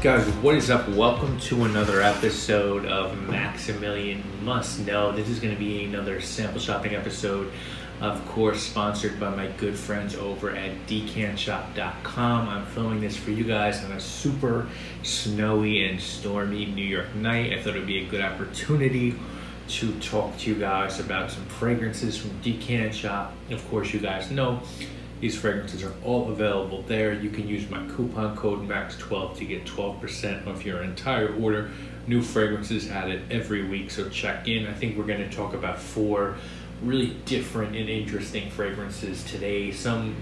Guys, what is up? Welcome to another episode of Maximilian Must Know. This is going to be another sample shopping episode, of course, sponsored by my good friends over at decantshop.com. I'm filming this for you guys on a super snowy and stormy New York night. I thought it would be a good opportunity to talk to you guys about some fragrances from Decant Shop. Of course, you guys know these fragrances are all available there. You can use my coupon code MAX12 to get 12% off your entire order. New fragrances added every week, so check in. I think we're going to talk about 4 really different and interesting fragrances today. Some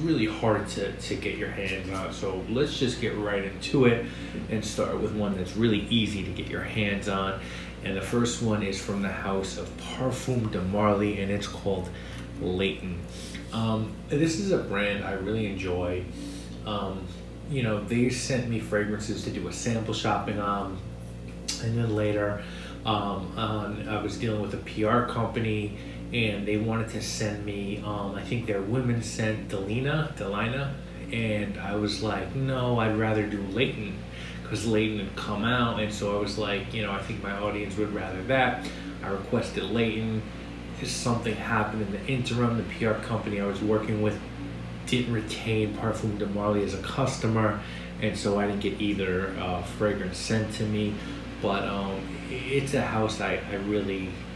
really hard to get your hands on. So let's just get right into it and start with one that's really easy to get your hands on. And the first one is from the house of Parfums de Marly, and it's called Layton. This is a brand I really enjoy. You know, they sent me fragrances to do a sample shopping on, and then later I was dealing with a PR company, and they wanted to send me, I think their women's scent, Delina, and I was like, no, I'd rather do Layton, because Layton had come out, and so I was like, you know, I think my audience would rather that. I requested Layton. Something happened in the interim. The PR company I was working with didn't retain Parfums de Marly as a customer, and so I didn't get either fragrance sent to me. But it's a house I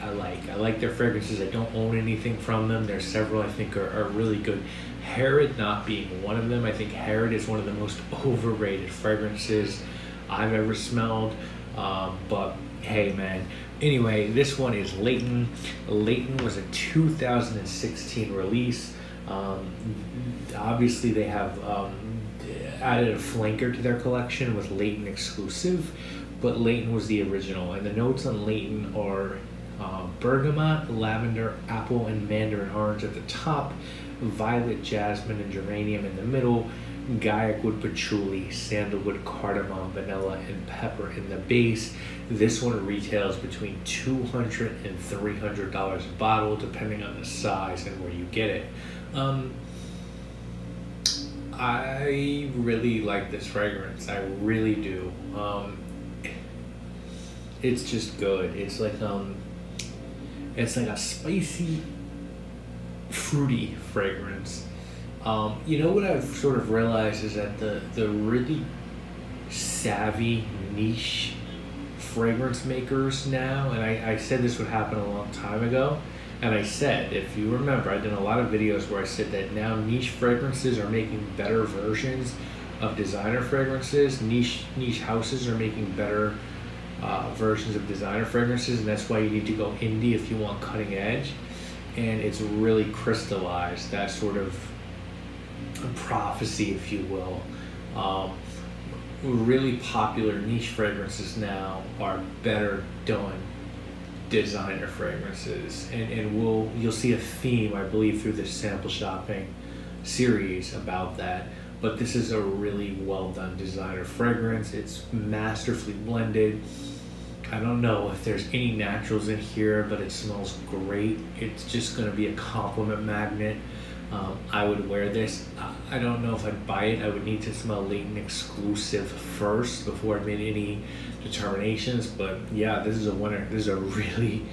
like. I like their fragrances. I don't own anything from them. There's several I think are really good. Herod not being one of them. I think Herod is one of the most overrated fragrances I've ever smelled. But hey, man. Anyway, this one is Layton. Layton was a 2016 release. Obviously, they have added a flanker to their collection with Layton exclusive, but Layton was the original. And the notes on Layton are bergamot, lavender, apple, and mandarin orange at the top, violet, jasmine, and geranium in the middle, Gaiac wood, patchouli, sandalwood, cardamom, vanilla, and pepper in the base. This one retails between $200 and $300 a bottle, depending on the size and where you get it. I really like this fragrance. I really do. It's just good. It's like a spicy, fruity fragrance. You know what I've sort of realized is that the really savvy niche fragrance makers now, and I said this would happen a long time ago, and I said, if you remember, I did a lot of videos where I said that now niche fragrances are making better versions of designer fragrances. Niche houses are making better versions of designer fragrances, and that's why you need to go indie if you want cutting edge. And it's really crystallized that sort of prophecy, if you will. Really popular niche fragrances now are better done designer fragrances, and you'll see a theme, I believe, through this sample shopping series about that. But this is a really well done designer fragrance. It's masterfully blended. I don't know if there's any naturals in here, but it smells great. It's just going to be a compliment magnet. I would wear this. I don't know if I'd buy it. I would need to smell Layton exclusive first before I made any determinations. But yeah, this is a winner. This is a really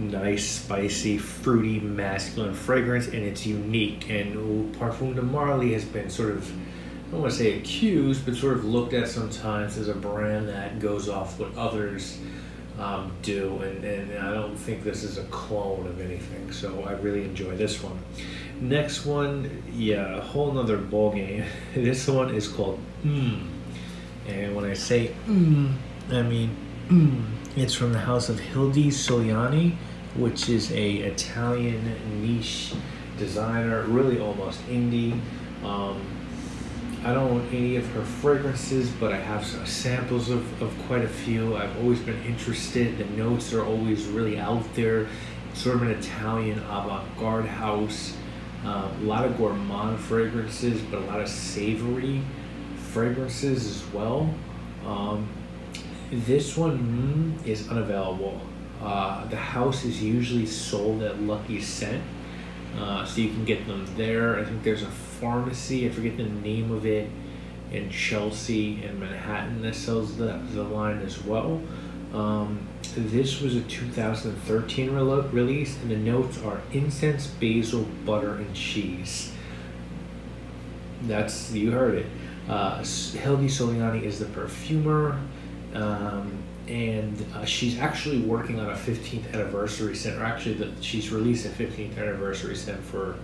nice, spicy, fruity, masculine fragrance, and it's unique. And Parfums de Marly has been sort of, I don't want to say accused, but sort of looked at sometimes as a brand that goes off what others do, and I don't think this is a clone of anything, so I really enjoy this one. Next one, yeah, a whole nother ball game. This one is called and when I say I mean it's from the house of Hilde Soliani, which is a Italian niche designer, really almost indie. I don't own any of her fragrances, but I have some samples of quite a few. I've always been interested. The notes are always really out there. Sort of an Italian avant-garde house. A lot of gourmand fragrances, but a lot of savory fragrances as well. This one is unavailable. The house is usually sold at Lucky Scent, so you can get them there. I think there's a pharmacy, I forget the name of it, in Chelsea and Manhattan that sells the line as well. This was a 2013 release, and the notes are incense, basil, butter, and cheese. That's, you heard it. Hilde Soliani is the perfumer, and she's actually working on a 15th anniversary scent, or actually she's released a 15th anniversary scent for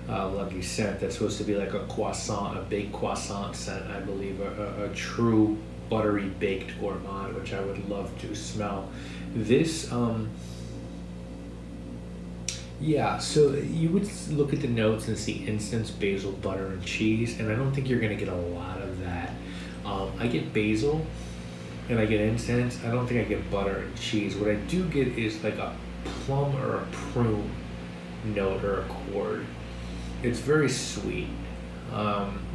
Lucky Scent. That's supposed to be like a croissant, a baked croissant scent, I believe, a true buttery baked gourmand, which I would love to smell. This, yeah, so you would look at the notes and see incense, basil, butter, and cheese, and I don't think you're gonna get a lot of that. I get basil, and I get incense. I don't think I get butter and cheese. What I do get is like a plum or a prune note or a chord. It's very sweet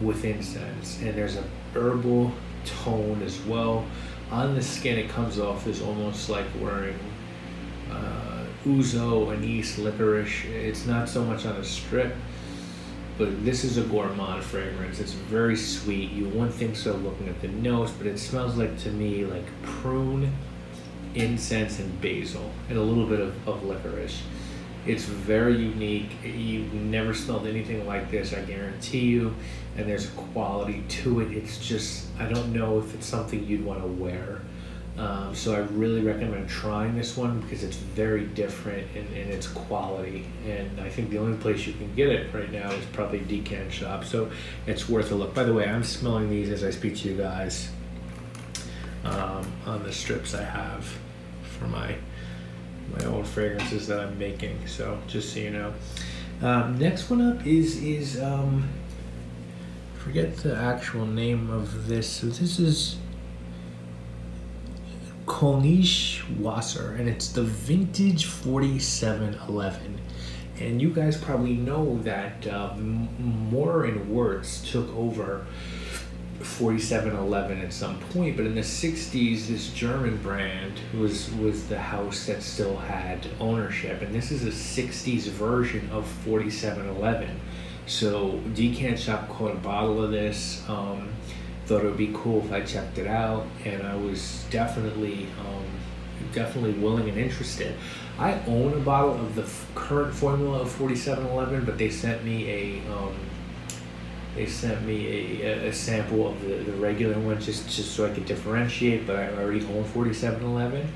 with incense, and there's a herbal tone as well. On the skin, it comes off as almost like wearing ouzo, anise, licorice. It's not so much on a strip, but this is a gourmand fragrance. It's very sweet. You wouldn't think so looking at the nose, but it smells like, to me, like prune, incense, and basil, and a little bit of licorice. It's very unique. You've never smelled anything like this, I guarantee you, and there's a quality to it. It's just, I don't know if it's something you'd want to wear. So I really recommend trying this one because it's very different in its quality, and I think the only place you can get it right now is probably Decant Shop, so it's worth a look. By the way, I'm smelling these as I speak to you guys on the strips I have for my own fragrances that I'm making, so just so you know. Next one up is forget the actual name of this. So this is Kolnisch Wasser, and it's the vintage 4711. And you guys probably know that Moore and Wirtz took over 4711 at some point, but in the 60s, this German brand was the house that still had ownership, and this is a 60s version of 4711. So Decant Shop caught a bottle of this. Thought it would be cool if I checked it out, and I was definitely willing and interested. I own a bottle of the current formula of 4711, but they sent me a sample of the regular one just so I could differentiate, but I already own 4711.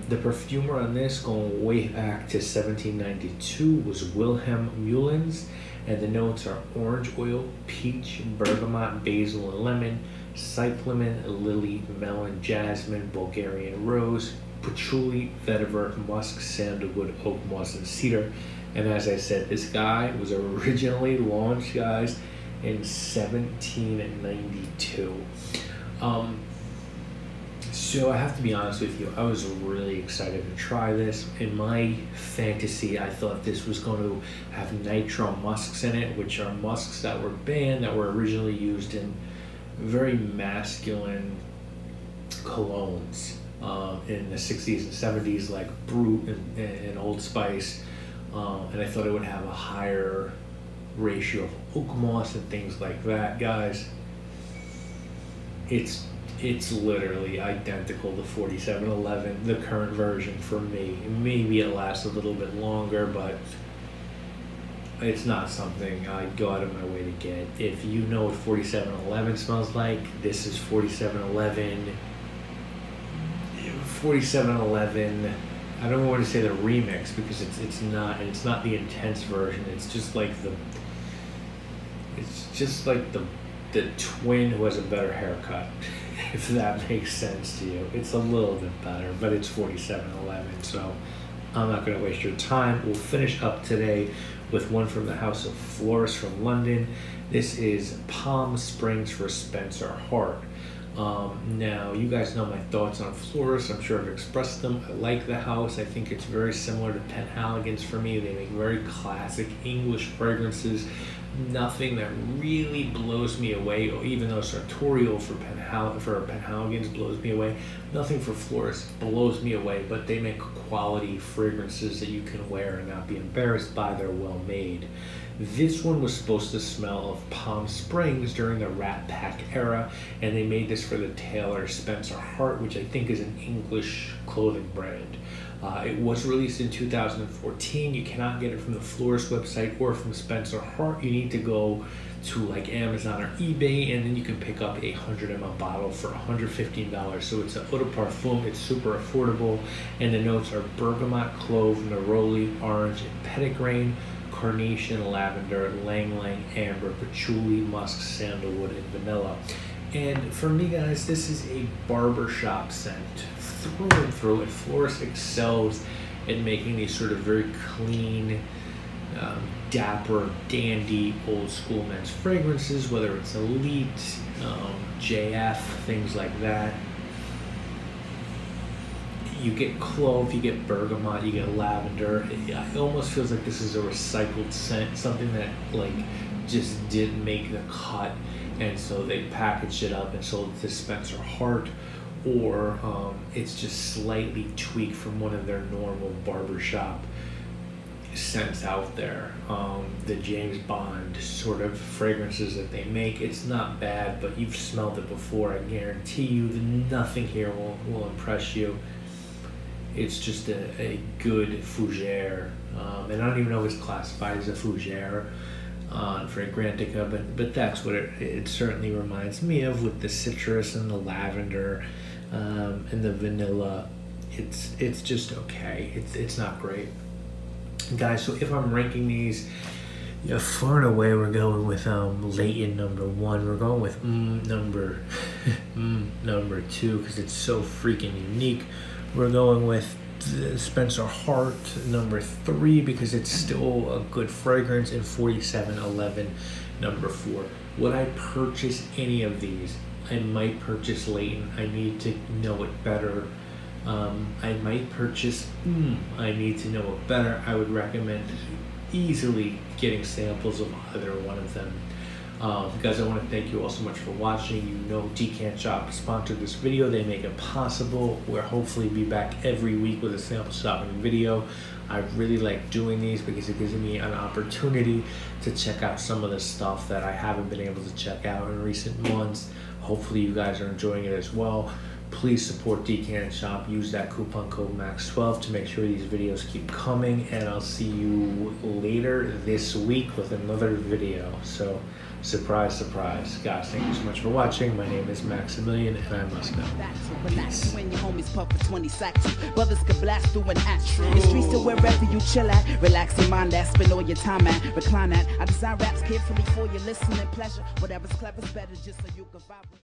The perfumer on this, going way back to 1792, was Wilhelm Mullins, and the notes are orange oil, peach, bergamot, basil, and lemon, cyclamen, lily, melon, jasmine, Bulgarian rose, patchouli, vetiver, musk, sandalwood, oak moss, and cedar. And as I said, this guy was originally launched, guys, in 1792. So I have to be honest with you, I was really excited to try this. In my fantasy, I thought this was going to have nitro musks in it, which are musks that were banned, that were originally used in very masculine colognes in the 60s and 70s, like Brut and Old Spice. And I thought it would have a higher ratio of oak moss and things like that. Guys, it's literally identical to 4711, the current version for me. Maybe it lasts a little bit longer, but it's not something I'd go out of my way to get. If you know what 4711 smells like, this is 4711. 4711, I don't want to say the remix because it's not the intense version. It's just like the twin who has a better haircut, if that makes sense to you. It's a little bit better, but it's 4711, so I'm not going to waste your time. We'll finish up today with one from the house of Floris from London. This is Palm Springs for Spencer Hart. Now, you guys know my thoughts on Floris. I'm sure I've expressed them. I like the house. I think it's very similar to Penhaligon's for me. They make very classic English fragrances. Nothing that really blows me away, even though sartorial for Penhaligon's blows me away. Nothing for Floris blows me away, but they make quality fragrances that you can wear and not be embarrassed by. They're well made. This one was supposed to smell of Palm Springs during the Rat Pack era, and they made this for the tailor Spencer Hart, which I think is an English clothing brand. It was released in 2014. You cannot get it from the Floris website or from Spencer Hart. You need to go to like Amazon or eBay, and then you can pick up a 100 ml bottle for $115. So it's an eau de parfum. It's super affordable, and the notes are bergamot, clove, neroli, orange, and petitgrain, carnation, lavender, lang lang, amber, patchouli, musk, sandalwood, and vanilla. And for me, guys, this is a barbershop scent through and through, and Floris excels at making these sort of very clean, dapper, dandy, old school men's fragrances, whether it's Elite, JF, things like that. You get clove, you get bergamot, you get lavender. It almost feels like this is a recycled scent, something that like just didn't make the cut, and so they packaged it up and sold it to Spencer Hart, or it's just slightly tweaked from one of their normal barbershop scents out there. The James Bond sort of fragrances that they make, it's not bad, but you've smelled it before. I guarantee you that nothing here will impress you. It's just a good fougere, and I don't even know if it's classified as a fougere Fragrantica, but that's what it certainly reminds me of, with the citrus and the lavender and the vanilla. It's just okay. It's not great, guys. So if I'm ranking these, far and away, we're going with Layton number 1. We're going with number 2 because it's so freaking unique. We're going with Spencer Hart number 3 because it's still a good fragrance, and 4711 number 4. Would I purchase any of these? I might purchase Layton. I need to know it better. I might purchase I need to know it better. I would recommend easily getting samples of either one of them. Guys, I want to thank you all so much for watching. Decant Shop sponsored this video. They make it possible. We'll hopefully be back every week with a sample shopping video. I really like doing these because it gives me an opportunity to check out some of the stuff that I haven't been able to check out in recent months. Hopefully you guys are enjoying it as well. Please support Decant Shop. Use that coupon code MAX12 to make sure these videos keep coming, and I'll see you later this week with another video. So surprise, surprise. Guys, thank you so much for watching. My name is Maximilian, and I must go. Peace. When your homies puff for 20 sacks, brothers can blast through an act. The streets to wherever you chill at. Relax your mind at, spend all your time at, recline at. I design raps carefully for your listening pleasure. Whatever's clever's better, just so you can vibe.